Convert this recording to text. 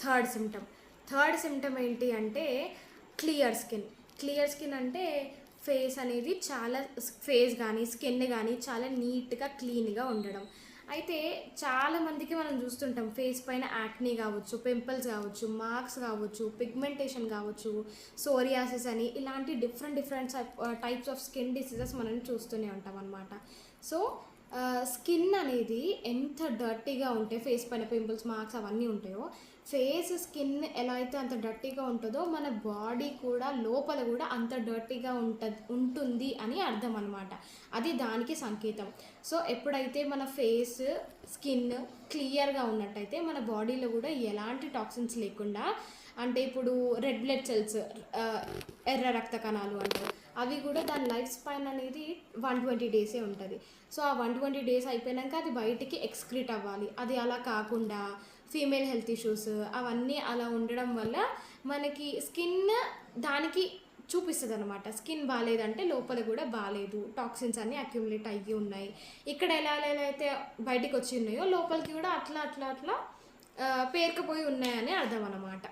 Third symptom. Third symptom ఏంటి అంటే clear skin అంటే ఫేస్ అనేది చాలా, ఫేస్ కానీ స్కిన్ కానీ చాలా నీట్గా క్లీన్గా ఉండడం. అయితే చాలామందికి మనం చూస్తుంటాం ఫేస్ పైన యాక్నీ కావచ్చు, పింపుల్స్ కావచ్చు, మార్క్స్ కావచ్చు, పిగ్మెంటేషన్ కావచ్చు, సోరియాసిస్ అని ఇలాంటి different types of skin diseases మనం చూస్తూనే ఉంటాం అనమాట. సో స్కిన్ అనేది ఎంత డర్టీగా ఉంటే ఫేస్ పైన పింపుల్స్, మార్క్స్ అవన్నీ ఉంటాయో, స్కిన్ ఎలా అయితే అంత డర్టీగా ఉంటుందో మన బాడీ కూడా లోపల కూడా అంత డర్టీగా ఉంటుంది అని అర్థం అనమాట. అది దానికి సంకేతం. సో ఎప్పుడైతే మన స్కిన్ క్లియర్గా ఉన్నట్టయితే మన బాడీలో కూడా ఎలాంటి టాక్సిన్స్ లేకుండా, అంటే ఇప్పుడు రెడ్ బ్లడ్ సెల్స్, ఎర్ర రక్త కణాలు అంటారు, అవి కూడా దాని లైఫ్ స్పాన్ అనేది 120 డేసే ఉంటుంది. సో ఆ 120 డేస్ అయిపోయాక అది బయటికి ఎక్స్క్రీట్ అవ్వాలి. అది అలా కాకుండా ఫీమేల్ హెల్త్ ఇష్యూస్ అవన్నీ అలా ఉండడం వల్ల మనకి స్కిన్ దానికి చూపిస్తుంది అనమాట. స్కిన్ బాగాలేదంటే లోపల కూడా బాగాలేదు, టాక్సిన్స్ అన్నీ అక్యుములేట్ అయ్యి ఉన్నాయి, ఇక్కడ ఎలా అయితే బయటికి వచ్చి ఉన్నాయో లోపలికి కూడా అట్లా పేరుకుపోయి ఉన్నాయని అర్థం అన్నమాట.